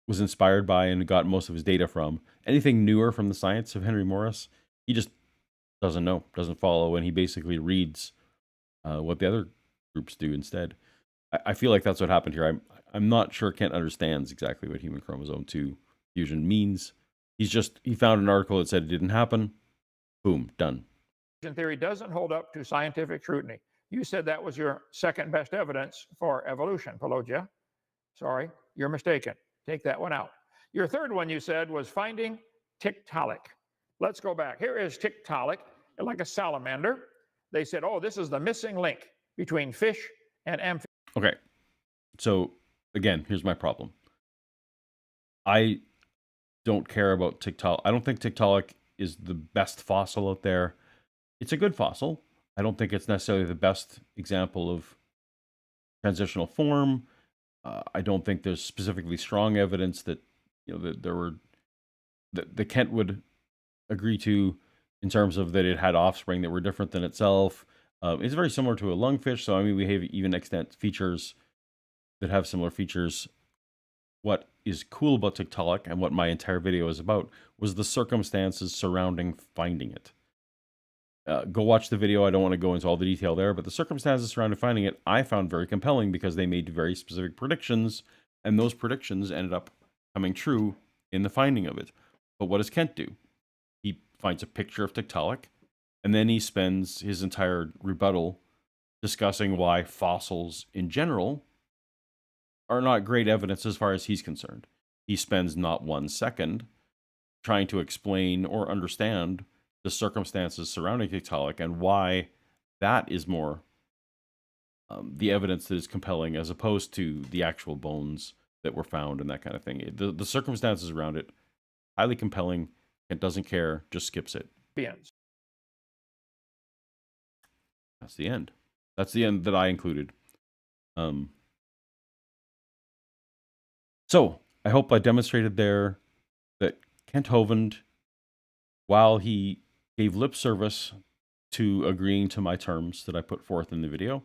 was inspired by and got most of his data from. Anything newer from the science of Henry Morris, he just doesn't know, doesn't follow, and he basically reads what the other groups do instead. I feel like that's what happened here. I'm not sure Kent understands exactly what human chromosome 2 fusion means. He found an article that said it didn't happen. Boom, done. Theory doesn't hold up to scientific scrutiny. You said that was your second best evidence for evolution, Paulogia. Sorry, you're mistaken. Take that one out. Your third one you said was finding Tiktaalik. Let's go back. Here is Tiktaalik, like a salamander. They said, oh, this is the missing link between fish and amphibians. Okay, so again, here's my problem. I don't care about Tiktaalik. I don't think Tiktaalik is the best fossil out there. It's a good fossil. I don't think it's necessarily the best example of transitional form. I don't think there's specifically strong evidence that that Kent would agree to in terms of that it had offspring that were different than itself. It's very similar to a lungfish, so I mean we have even extant features that have similar features. What is cool about Tiktaalik and what my entire video is about was the circumstances surrounding finding it. Go watch the video. I don't want to go into all the detail there, but the circumstances surrounding finding it I found very compelling because they made very specific predictions, and those predictions ended up coming true in the finding of it. But what does Kent do? He finds a picture of Tiktaalik, and then he spends his entire rebuttal discussing why fossils in general are not great evidence as far as he's concerned. He spends not 1 second trying to explain or understand the circumstances surrounding Tiktaalik and why that is more the evidence that is compelling as opposed to the actual bones that were found and that kind of thing. The circumstances around it, highly compelling. It doesn't care, just skips it. That's the end. That's the end that I included. So I hope I demonstrated there that Kent Hovind, while he gave lip service to agreeing to my terms that I put forth in the video,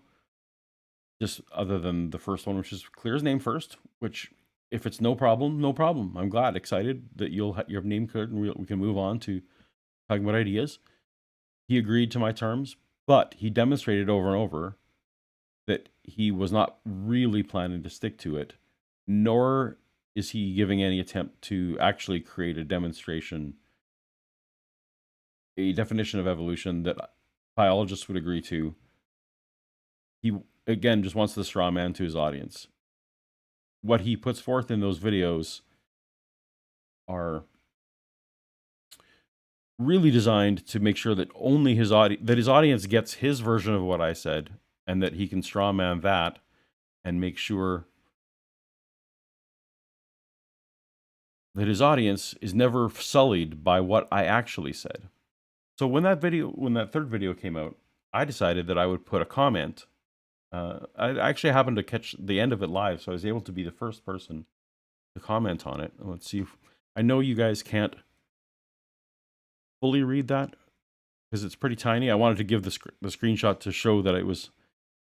just other than the first one, which is clear his name first, which if it's no problem, no problem. I'm glad, excited that you have name cleared and we can move on to talking about ideas. He agreed to my terms, but he demonstrated over and over that he was not really planning to stick to it, nor is he giving any attempt to actually create a demonstration, a definition of evolution that biologists would agree to. He, again, just wants to straw man to his audience. What he puts forth in those videos are really designed to make sure that only his audience gets his version of what I said, and that he can straw man that and make sure that his audience is never sullied by what I actually said. So when that third video came out, I decided that I would put a comment. I actually happened to catch the end of it live, so I was able to be the first person to comment on it. Let's see. I know you guys can't fully read that because it's pretty tiny. I wanted to give the screenshot to show that it was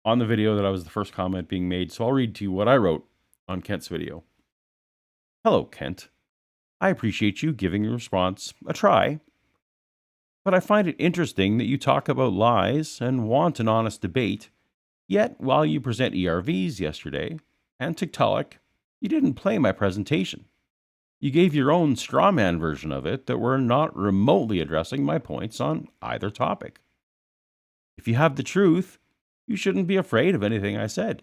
on the video, that I was the first comment being made. So I'll read to you what I wrote on Kent's video. Hello, Kent. I appreciate you giving your response a try, but I find it interesting that you talk about lies and want an honest debate, yet while you present ERVs yesterday and Tiktaalik, you didn't play my presentation. You gave your own strawman version of it that were not remotely addressing my points on either topic. If you have the truth, you shouldn't be afraid of anything I said.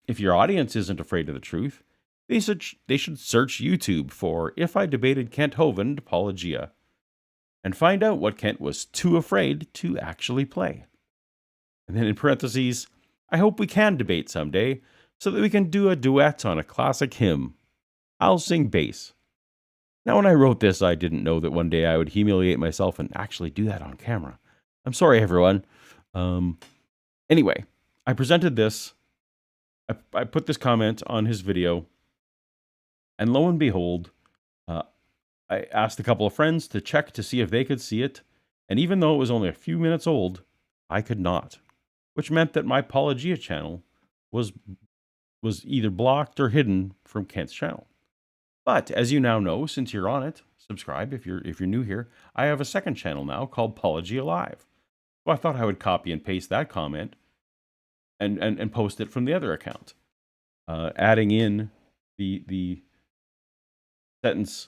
If your audience isn't afraid of the truth, they should search YouTube for If I Debated Kent Hovind, Paulogia, and find out what Kent was too afraid to actually play. And then in parentheses, I hope we can debate someday so that we can do a duet on a classic hymn. I'll sing bass. Now, when I wrote this, I didn't know that one day I would humiliate myself and actually do that on camera. I'm sorry, everyone. Anyway, I presented this. I put this comment on his video. And lo and behold, I asked a couple of friends to check to see if they could see it. And even though it was only a few minutes old, I could not. Which meant that my Paulogia channel was either blocked or hidden from Kent's channel. But as you now know, since you're on it, subscribe if you're new here. I have a second channel now called Paulogia Live. So I thought I would copy and paste that comment and post it from the other account, adding in the sentence,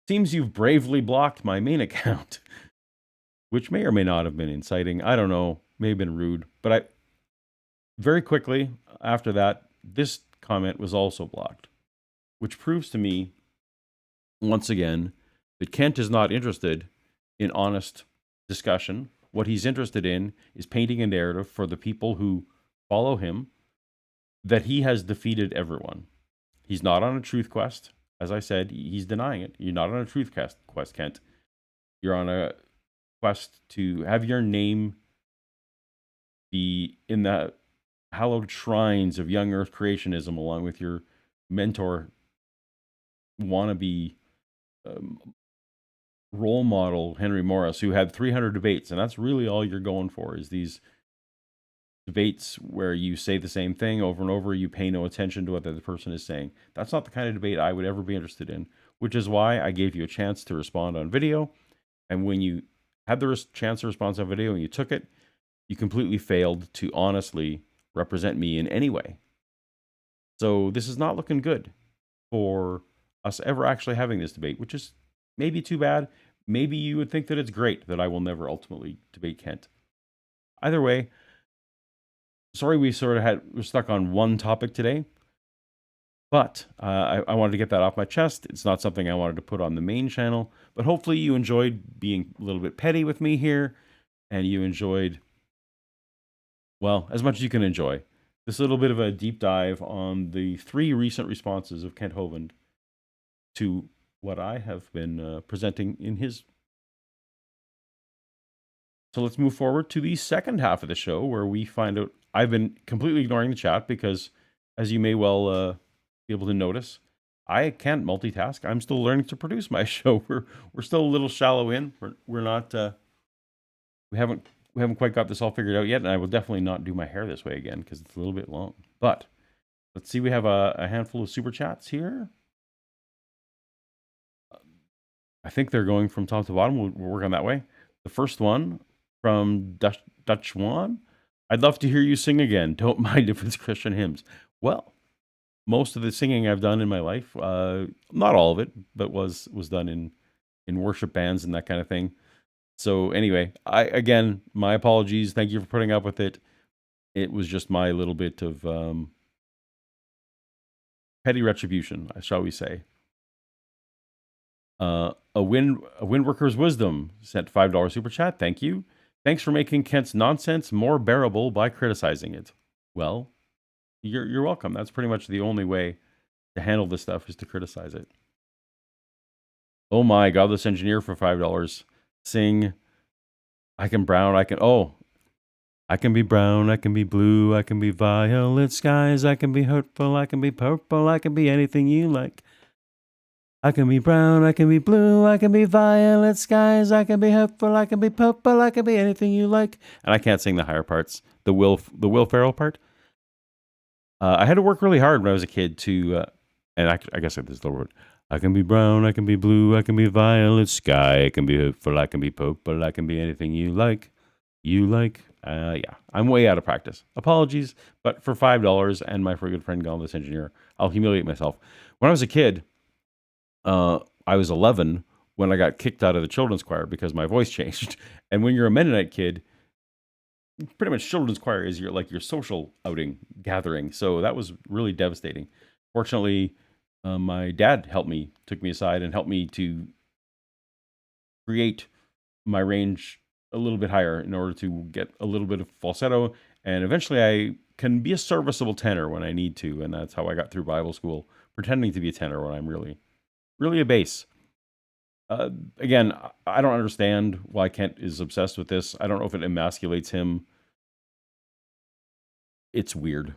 "Seems you've bravely blocked my main account," which may or may not have been inciting. I don't know, may have been rude, but I very quickly after that, this comment was also blocked, which proves to me, once again, that Kent is not interested in honest discussion. What he's interested in is painting a narrative for the people who follow him that he has defeated everyone. He's not on a truth quest. As I said, he's denying it. You're not on a truth quest, Kent. You're on a quest to have your name be in the hallowed shrines of young earth creationism, along with your mentor, wannabe role model, Henry Morris, who had 300 debates. And that's really all you're going for, is these debates where you say the same thing over and over. You pay no attention to what the other person is saying. That's not the kind of debate I would ever be interested in, which is why I gave you a chance to respond on video. And when you had the chance to respond on video and you took it, you completely failed to honestly represent me in any way. So this is not looking good for us ever actually having this debate, which is maybe too bad. Maybe you would think that it's great that I will never ultimately debate Kent. Either way, sorry we're stuck on one topic today, but I wanted to get that off my chest. It's not something I wanted to put on the main channel, but hopefully you enjoyed being a little bit petty with me here, and you enjoyed, well, as much as you can enjoy, this little bit of a deep dive on the 3 recent responses of Kent Hovind to what I have been presenting in his. So let's move forward to the second half of the show, where we find out I've been completely ignoring the chat because, as you may well be able to notice, I can't multitask. I'm still learning to produce my show. We're still a little shallow in. We're not. We haven't quite got this all figured out yet, and I will definitely not do my hair this way again because it's a little bit long. But let's see. We have a handful of super chats here. I think they're going from top to bottom. We'll work on that way. The first one from Dutch One. I'd love to hear you sing again. Don't mind if it's Christian hymns. Well, most of the singing I've done in my life, not all of it, but was done in worship bands and that kind of thing. So anyway, again, my apologies. Thank you for putting up with it. It was just my little bit of petty retribution, shall we say. A Windworker's Wisdom sent $5 super chat. Thank you. Thanks for making Kent's nonsense more bearable by criticizing it. Well, you're welcome. That's pretty much the only way to handle this stuff, is to criticize it. Oh my, Godless Engineer for $5. Sing, I can brown, I can be brown, I can be blue, I can be violet skies, I can be hurtful, I can be purple, I can be anything you like. I can be brown, I can be blue, I can be violet skies, I can be hurtful, I can be purple, I can be anything you like. And I can't sing the higher parts, the Will Ferrell part. I had to work really hard when I was a kid to, and I guess this is the word. I can be brown, I can be blue, I can be violet sky, I can be hurtful, I can be purple, I can be anything you like. Yeah, I'm way out of practice. Apologies, but for $5 and my good friend Godless Engineer, I'll humiliate myself. When I was a kid, I was 11 when I got kicked out of the children's choir because my voice changed. And when you're a Mennonite kid, pretty much children's choir is your social outing gathering. So that was really devastating. Fortunately, my dad took me aside and helped me to create my range a little bit higher in order to get a little bit of falsetto. And eventually I can be a serviceable tenor when I need to. And that's how I got through Bible school, pretending to be a tenor when I'm really a bass. Again, I don't understand why Kent is obsessed with this. I don't know if it emasculates him. It's weird.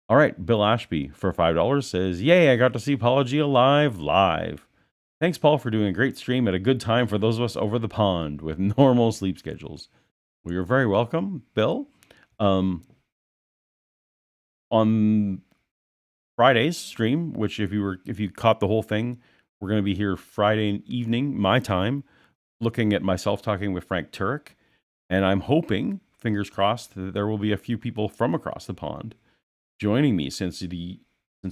All right, Bill Ashby for $5 says, "Yay, I got to see Paulogia live. Thanks, Paul, for doing a great stream at a good time for those of us over the pond with normal sleep schedules." Well, you're very welcome, Bill. On Friday's stream, which if you caught the whole thing, we're going to be here Friday evening, my time, looking at myself talking with Frank Turek. And I'm hoping, fingers crossed, that there will be a few people from across the pond joining me since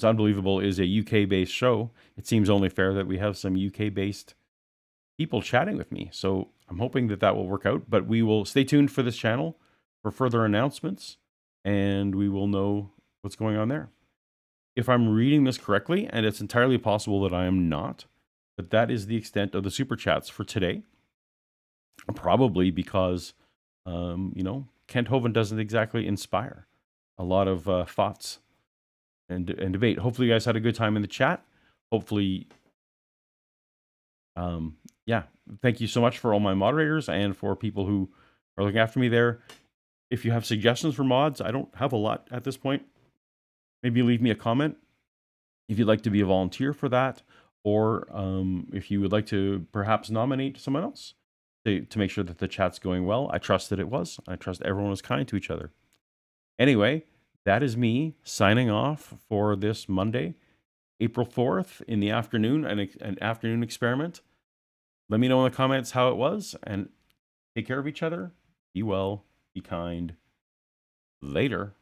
Unbelievable is a UK-based show. It seems only fair that we have some UK-based people chatting with me. So I'm hoping that will work out. But we will stay tuned for this channel for further announcements, and we will know what's going on there. If I'm reading this correctly, and it's entirely possible that I am not, but that is the extent of the super chats for today. Probably because, Kent Hovind doesn't exactly inspire a lot of thoughts and debate. Hopefully you guys had a good time in the chat. Hopefully, thank you so much for all my moderators and for people who are looking after me there. If you have suggestions for mods, I don't have a lot at this point. Maybe leave me a comment if you'd like to be a volunteer for that, or if you would like to perhaps nominate someone else to make sure that the chat's going well. I trust that it was. I trust everyone was kind to each other. Anyway, that is me signing off for this Monday, April 4th in the afternoon, an afternoon experiment. Let me know in the comments how it was, and take care of each other. Be well, be kind. Later.